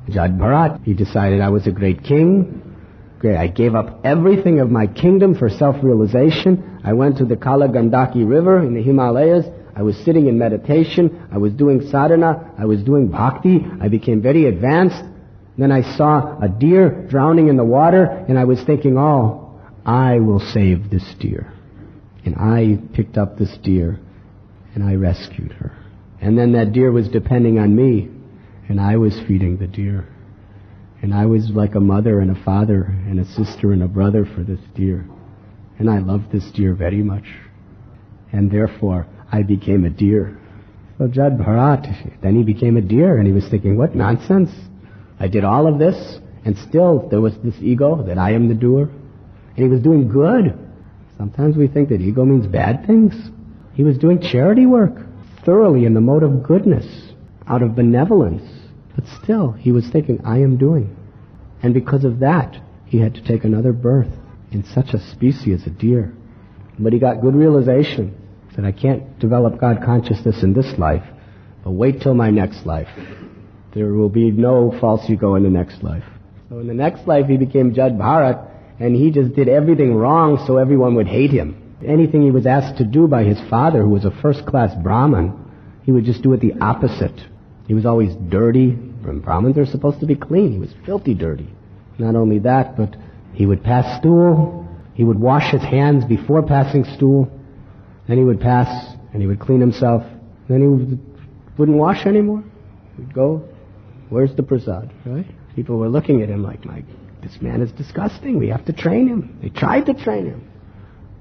Jada Bharath, he decided I was a great king. I gave up everything of my kingdom for self-realization. I went to the Kala Gandaki river in the Himalayas. I was sitting in meditation. I was doing sadhana. I was doing bhakti. I became very advanced. Then I saw a deer drowning in the water, and I was thinking, oh, I will save this deer. And I picked up this deer, and I rescued her. And then that deer was depending on me, and I was feeding the deer. And I was like a mother and a father and a sister and a brother for this deer. And I loved this deer very much. And therefore, I became a deer. So Jada Bharath, then he became a deer, and he was thinking, what nonsense? I did all of this, and still there was this ego that I am the doer. And he was doing good. Sometimes we think that ego means bad things. He was doing charity work, thoroughly in the mode of goodness, out of benevolence. But still, he was thinking, I am doing. And because of that, he had to take another birth in such a species as a deer. But he got good realization. He said, I can't develop God consciousness in this life, but wait till my next life. There will be no false ego in the next life. So in the next life, he became Jada Bharath, and he just did everything wrong so everyone would hate him. Anything he was asked to do by his father, who was a first-class Brahmin, he would just do it the opposite. He was always dirty. Brahmins are supposed to be clean. He was filthy dirty. Not only that, but he would pass stool. He would wash his hands before passing stool. Then he would pass, and he would clean himself. Then he wouldn't wash anymore. He'd go, where's the prasad, right? People were looking at him like, this man is disgusting. We have to train him. They tried to train him.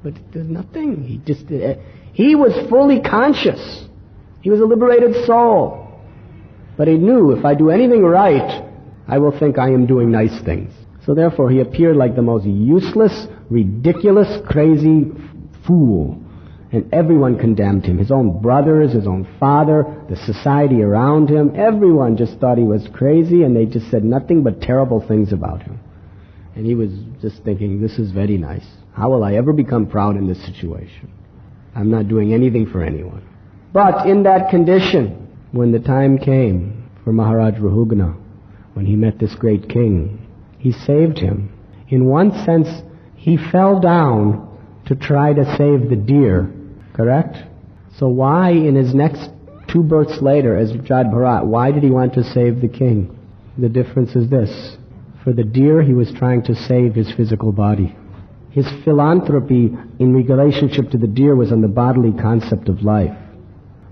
But there's nothing. He was fully conscious. He was a liberated soul. But he knew, if I do anything right, I will think I am doing nice things. So therefore, he appeared like the most useless, ridiculous, crazy fool. And everyone condemned him. His own brothers, his own father, the society around him. Everyone just thought he was crazy, and they just said nothing but terrible things about him. And he was just thinking, this is very nice. How will I ever become proud in this situation? I'm not doing anything for anyone. But in that condition, when the time came for Maharaj Rahugana, when he met this great king, he saved him. In one sense, he fell down to try to save the deer, correct? So why, in his next 2 births later, as Jada Bharath, why did he want to save the king? The difference is this. For the deer, he was trying to save his physical body. His philanthropy in relationship to the deer was on the bodily concept of life.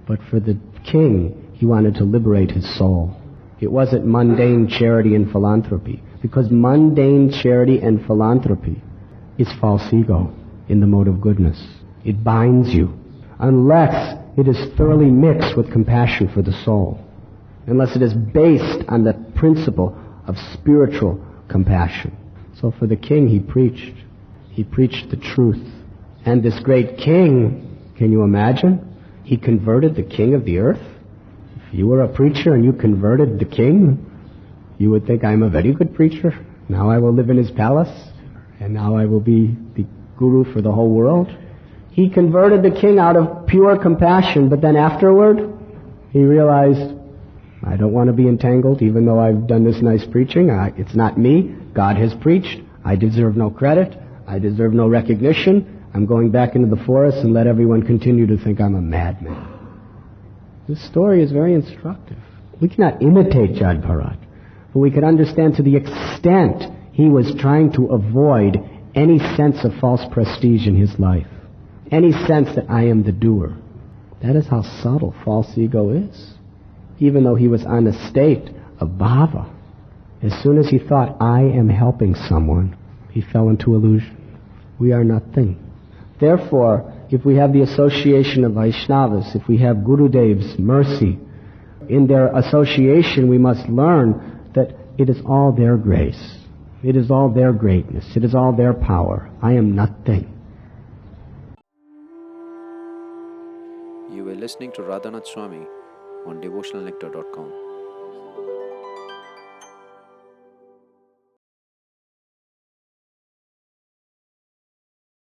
But for the king, he wanted to liberate his soul. It wasn't mundane charity and philanthropy, because mundane charity and philanthropy is false ego in the mode of goodness. It binds you, unless it is thoroughly mixed with compassion for the soul, unless it is based on the principle of spiritual compassion. So for the king, he preached the truth. And this great king, can you imagine? He converted the king of the earth. If you were a preacher and you converted the king, you would think, I'm a very good preacher. Now I will live in his palace, and now I will be the guru for the whole world. He converted the king out of pure compassion, but then afterward, he realized, I don't want to be entangled, even though I've done this nice preaching. It's not me. God has preached. I deserve no credit. I deserve no recognition. I'm going back into the forest and let everyone continue to think I'm a madman. This story is very instructive. We cannot imitate Jada Bharath, but we can understand to the extent he was trying to avoid any sense of false prestige in his life, any sense that I am the doer. That is how subtle false ego is. Even though he was on a state of bhava, as soon as he thought, I am helping someone, he fell into illusion. We are nothing. Therefore, if we have the association of Vaishnavas, if we have Gurudev's mercy, in their association we must learn that it is all their grace. It is all their greatness. It is all their power. I am nothing. You were listening to Radhanath Swami on devotionalnectar.com.